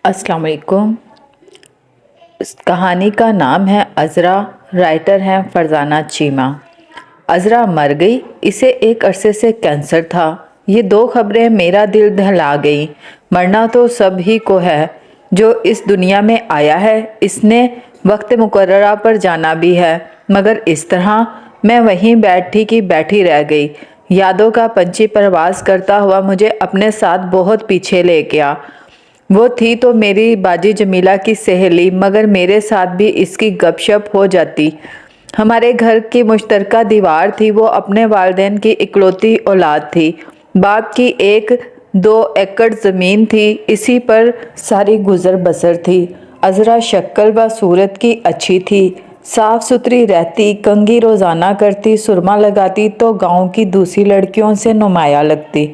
अस्सलाम वालेकुम। इस कहानी का नाम है अज़रा। राइटर हैं फरजाना चीमा। अज़रा मर गई, इसे एक अरसे से कैंसर था। ये दो खबरें मेरा दिल दहला गई। मरना तो सब ही को है, जो इस दुनिया में आया है इसने वक्त मुकर्ररा पर जाना भी है, मगर इस तरह मैं वहीं बैठी की बैठी रह गई। यादों का पंछी परवास करता हुआ मुझे अपने साथ बहुत पीछे ले गया। वो थी तो मेरी बाजी जमीला की सहेली, मगर मेरे साथ भी इसकी गपशप हो जाती। हमारे घर की मुश्तरका दीवार थी। वो अपने वालिदैन की इकलौती औलाद थी। बाप की 1-2 एकड़ ज़मीन थी, इसी पर सारी गुजर बसर थी। अज़रा शक्ल व सूरत की अच्छी थी, साफ़ सुथरी रहती, कंघी रोज़ाना करती, सुरमा लगाती तो गांव की दूसरी लड़कियों से नुमाया लगती।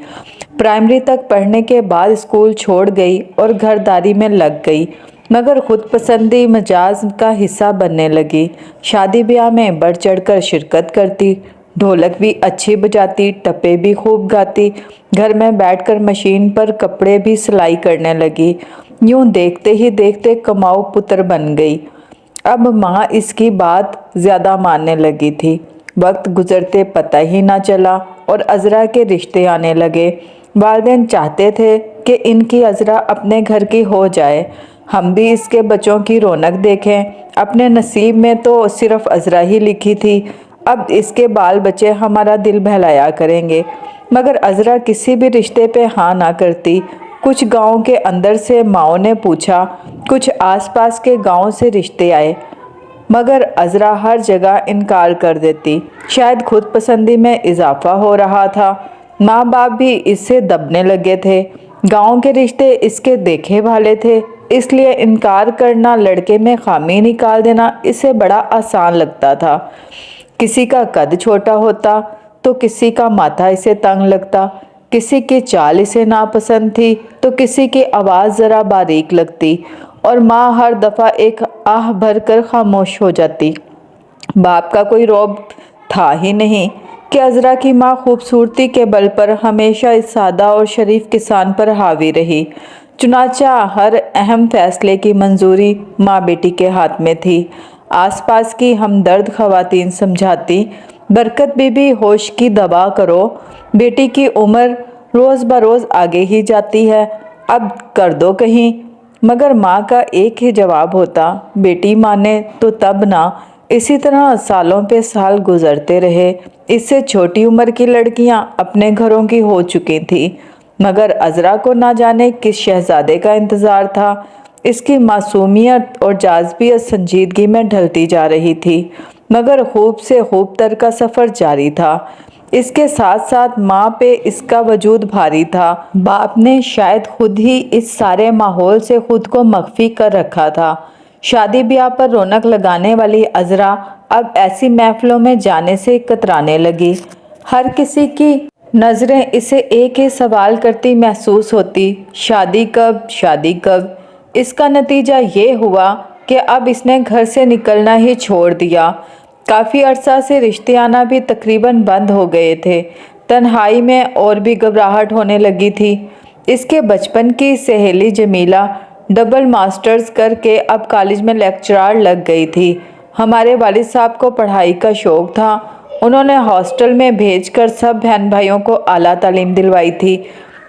प्राइमरी तक पढ़ने के बाद स्कूल छोड़ गई और घरदारी में लग गई, मगर खुद पसंदी मिजाज का हिस्सा बनने लगी। शादी ब्याह में बढ़ चढ़कर शिरकत करती, ढोलक भी अच्छी बजाती, टप्पे भी खूब गाती। घर में बैठकर मशीन पर कपड़े भी सिलाई करने लगी। यूं देखते ही देखते कमाऊ पुत्र बन गई। अब माँ इसकी बात ज़्यादा मानने लगी थी। वक्त गुजरते पता ही ना चला और अज़रा के रिश्ते आने लगे। वालिदैन चाहते थे कि इनकी अज़रा अपने घर की हो जाए, हम भी इसके बच्चों की रौनक देखें। अपने नसीब में तो सिर्फ अज़रा ही लिखी थी, अब इसके बाल बच्चे हमारा दिल बहलाया करेंगे। मगर अज़रा किसी भी रिश्ते पे हाँ ना करती। कुछ गांव के अंदर से माओ ने पूछा, कुछ आसपास के गांव से रिश्ते आए, मगर अज़रा हर जगह इनकार कर देती। शायद खुद पसंदी में इजाफा हो रहा था। माँ बाप भी इससे दबने लगे थे। गांव के रिश्ते इसके देखे भाले थे, इसलिए इनकार करना, लड़के में खामी निकाल देना इसे बड़ा आसान लगता था। किसी का कद छोटा होता तो किसी का माथा इसे तंग लगता, किसी की चाल इसे नापसंद थी तो किसी की आवाज़ ज़रा बारीक लगती, और माँ हर दफ़ा एक आह भर कर खामोश हो जाती। बाप का कोई रौब था ही नहीं कि अज़रा की माँ खूबसूरती के बल पर हमेशा इस सादा और शरीफ किसान पर हावी रही। चुनाचा हर अहम फैसले की मंजूरी माँ बेटी के हाथ में थी। आसपास की हमदर्द खवातीन समझाती, बरकत बीबी होश की दवा करो, बेटी की उम्र रोज़ बरोज़ आगे ही जाती है, अब कर दो कहीं। मगर माँ का एक ही जवाब होता, बेटी माने तो तब ना। इसी तरह सालों पे साल गुजरते रहे। इससे छोटी उम्र की लड़कियां अपने घरों की हो चुकी थी, मगर अज़रा को ना जाने किस शहजादे का इंतज़ार था। इसकी मासूमियत और जाज़बियत संजीदगी में ढलती जा रही थी, मगर खूब से खूब तर का सफ़र जारी था। इसके साथ साथ माँ पे इसका वजूद भारी था। बाप ने शायद खुद ही इस सारे माहौल से खुद को मख्फी कर रखा था। शादी ब्याह पर रौनक लगाने वाली अज़रा अब ऐसी महफिलों में जाने से कतराने लगी। हर किसी की नज़रें इसे एक ही सवाल करती महसूस होती, शादी कब, शादी कब। इसका नतीजा ये हुआ कि अब इसने घर से निकलना ही छोड़ दिया। काफ़ी अरसा से रिश्ते आना भी तकरीबन बंद हो गए थे। तन्हाई में और भी घबराहट होने लगी थी। इसके बचपन की सहेली जमीला डबल मास्टर्स करके अब कॉलेज में लेक्चरार लग गई थी। हमारे वालिद साहब को पढ़ाई का शौक़ था। उन्होंने हॉस्टल में भेजकर सब बहन भाइयों को आला तालीम दिलवाई थी।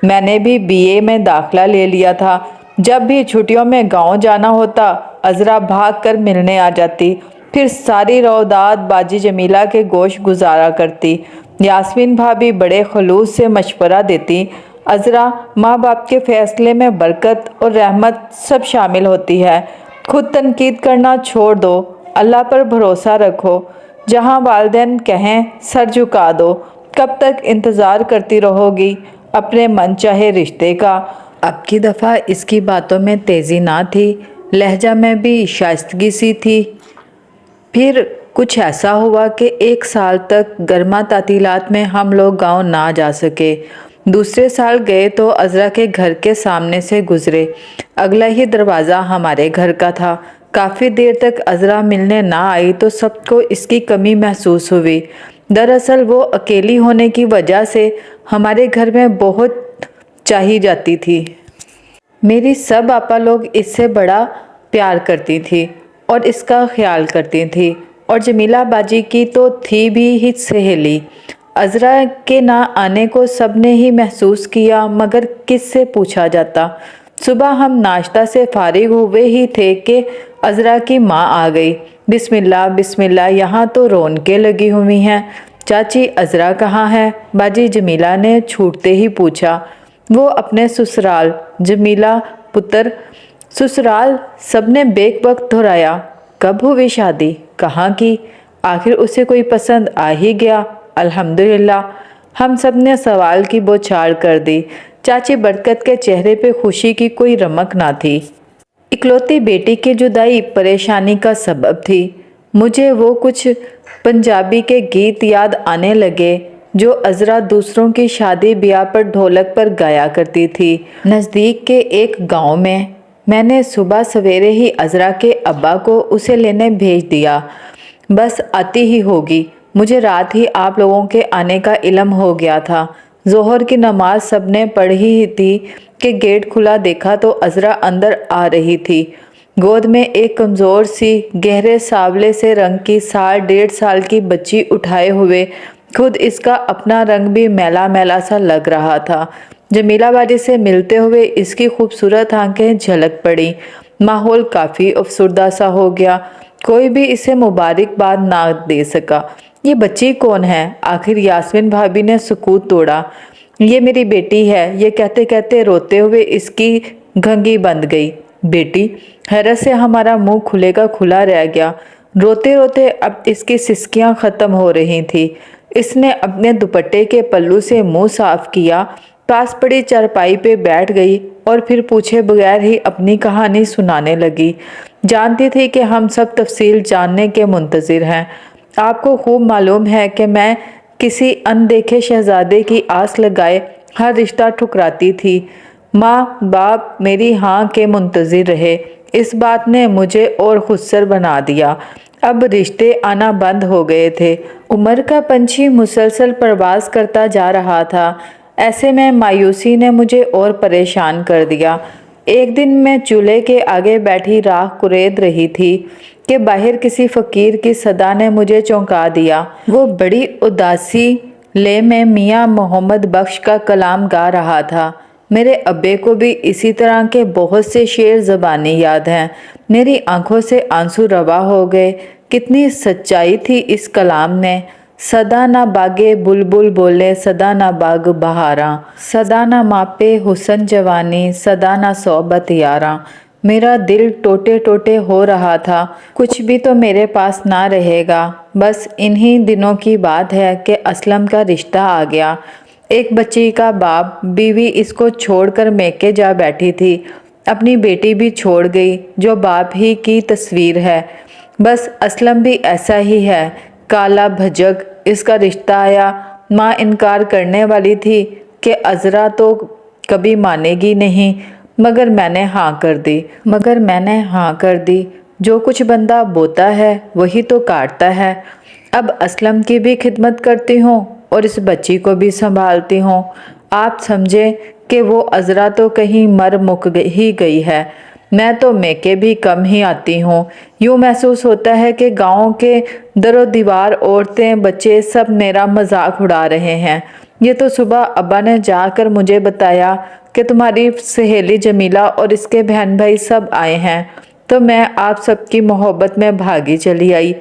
मैंने भी बीए में दाखिला ले लिया था। जब भी छुट्टियों में गांव जाना होता, अज़रा भाग कर मिलने आ जाती, फिर सारी रौदात बाजी जमीला के गोश गुजारा करती। यास्मीन भाभी बड़े खलूस से मशवरा देती। अज़रा, माँ बाप के फ़ैसले में बरकत और रहमत सब शामिल होती है। खुद तनकीद करना छोड़ दो, अल्लाह पर भरोसा रखो। जहाँ वालिदैन कहें सर झुका दो। कब तक इंतज़ार करती रहोगी अपने मन चाहे रिश्ते का। अब की दफ़ा इसकी बातों में तेज़ी ना थी, लहजा में भी शाइस्तगी सी थी। फिर कुछ ऐसा हुआ कि 1 साल तक गर्मा तातीलात में हम लोग गांव ना जा सके। दूसरे साल गए तो अज़रा के घर के सामने से गुजरे। अगला ही दरवाज़ा हमारे घर का था। काफ़ी देर तक अज़रा मिलने ना आई तो सबको इसकी कमी महसूस हुई। दरअसल वो अकेली होने की वजह से हमारे घर में बहुत चाही जाती थी। मेरी सब आपा लोग इससे बड़ा प्यार करती थी और इसका ख्याल करती थी, और जमीला बाजी की तो थी भी ही सहेली। अज़रा के ना आने को सबने ही महसूस किया, मगर किस से पूछा जाता। सुबह हम नाश्ता से फारिग हुए ही थे कि अज़रा की माँ आ गई। बिस्मिल्लाह बिस्मिल्लाह, यहाँ तो रौनकें लगी हुई हैं। चाची, अज़रा कहाँ है? बाजी जमीला ने छूटते ही पूछा। वो अपने ससुराल। जमीला पुत्र, ससुराल? सबने बेक वक्त दोहराया। कब हुई शादी? कहाँ की? आखिर उसे कोई पसंद आ ही गया? अल्हम्दुलिल्लाह। हम सब ने सवाल की बौछार कर दी। चाची बरकत के चेहरे पे खुशी की कोई रमक ना थी। इकलौती बेटी की जुदाई परेशानी का सबब थी। मुझे वो कुछ पंजाबी के गीत याद आने लगे जो अज़रा दूसरों की शादी ब्याह पर ढोलक पर गाया करती थी। नज़दीक के एक गांव में मैंने सुबह सवेरे ही अज़रा के अब्बा को उसे लेने भेज दिया। बस आती ही होगी। मुझे रात ही आप लोगों के आने का इल्म हो गया था। ज़ोहर की नमाज सबने पढ़ी ही थी कि गेट खुला देखा तो अज़रा अंदर आ रही थी। गोद में एक कमज़ोर सी गहरे सावले से रंग की 1.5 साल की बच्ची उठाए हुए। खुद इसका अपना रंग भी मैला मैला सा लग रहा था। जमीला बाजी से मिलते हुए इसकी खूबसूरत आंखें झलक पड़ी। माहौल काफ़ी अफसरदा सा हो गया। कोई भी इसे मुबारकबाद ना दे सका। ये बच्ची कौन है? आखिर यास्मीन भाभी ने सुकूत तोड़ा। ये मेरी बेटी है। ये कहते कहते रोते हुए इसकी घंगी बंद गई। बेटी? हैरत से हमारा मुंह खुले का खुला रह गया। रोते रोते अब इसकी सिसकियां ख़त्म हो रही थी। इसने अपने दुपट्टे के पल्लू से मुंह साफ किया, पास पड़ी चारपाई पे बैठ गई और फिर पूछे बगैर ही अपनी कहानी सुनाने लगी। जानती थी कि हम सब तफसील जानने के मुंतज़िर हैं। आपको खूब मालूम है कि मैं किसी अनदेखे शहजादे की आस लगाए हर रिश्ता ठुकराती थी। माँ बाप मेरी हाँ के मुंतज़िर रहे। इस बात ने मुझे और खुदसर बना दिया। अब रिश्ते आना बंद हो गए थे। उम्र का पंछी मुसलसल परवाज करता जा रहा था। ऐसे में मायूसी ने मुझे और परेशान कर दिया। एक दिन मैं चूल्हे के आगे बैठी राख कुरेद रही थी कि बाहर किसी फ़कीर की सदा ने मुझे चौंका दिया। वो बड़ी उदासी ले में मियाँ मोहम्मद बख्श का कलाम गा रहा था। मेरे अब्बे को भी इसी तरह के बहुत से शेर ज़बानी याद हैं। मेरी आंखों से आंसू रवा हो गए। कितनी सच्चाई थी इस कलाम ने। सदा ना बागे बुलबुल बोले, सदा ना बाग बहारा, सदा ना मापे हुसन जवानी, सदा ना सोबत यारा। मेरा दिल टोटे टोटे हो रहा था। कुछ भी तो मेरे पास ना रहेगा। बस इन्हीं दिनों की बात है कि असलम का रिश्ता आ गया। एक बच्ची का बाप, बीवी इसको छोड़कर मैके जा बैठी थी। अपनी बेटी भी छोड़ गई जो बाप ही की तस्वीर है। बस असलम भी ऐसा ही है, काला भजक। इसका रिश्ता आया। माँ इनकार करने वाली थी कि अज़रा तो कभी मानेगी नहीं, मगर मैंने हाँ कर दी। जो कुछ बंदा बोता है वही तो काटता है। अब असलम की भी खिदमत करती हूँ और इस बच्ची को भी संभालती हूँ। आप समझे कि वो अज़रा तो कहीं मर मुक ही गई है। मैं तो मैके भी कम ही आती हूँ। यूँ महसूस होता है कि गाँव के दरो दीवार औरतें बच्चे सब मेरा मजाक उड़ा रहे हैं। ये तो सुबह अब्बा ने जाकर मुझे बताया कि तुम्हारी सहेली जमीला और इसके बहन भाई सब आए हैं, तो मैं आप सबकी मोहब्बत में भागी चली आई।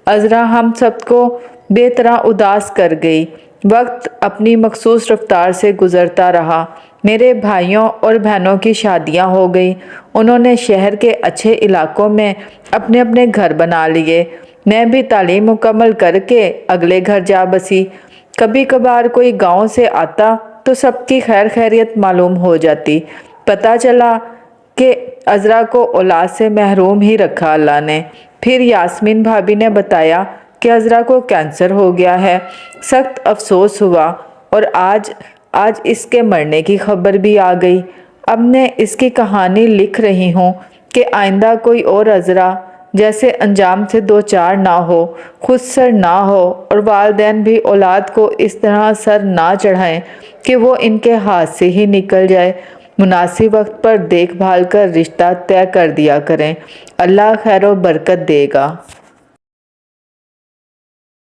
अज़रा हम सबको बेतरह उदास कर गई। वक्त अपनी मखसूस रफ्तार से गुज़रता रहा। मेरे भाइयों और बहनों की शादियां हो गई। उन्होंने शहर के अच्छे इलाकों में अपने अपने घर बना लिए। मैं भी तालीम मुकम्मल करके अगले घर जा बसी। कभी कभार कोई गांव से आता तो सबकी खैर खैरियत मालूम हो जाती। पता चला कि अज़रा को औलाद से महरूम ही रखा अल्लाह ने। फिर यास्मीन भाभी ने बताया कि अज़रा को कैंसर हो गया है। सख्त अफसोस हुआ और आज इसके मरने की खबर भी आ गई। अब मैं इसकी कहानी लिख रही हूँ कि आइंदा कोई और अज़रा जैसे अंजाम से दो चार ना हो, खुद सर ना हो और वालिदैन भी औलाद को इस तरह सर ना चढ़ाएं कि वो इनके हाथ से ही निकल जाए। مناسب وقت پر دیکھ بھال کر رشتہ طے کر دیا کریں، اللہ خیر و برکت دے گا۔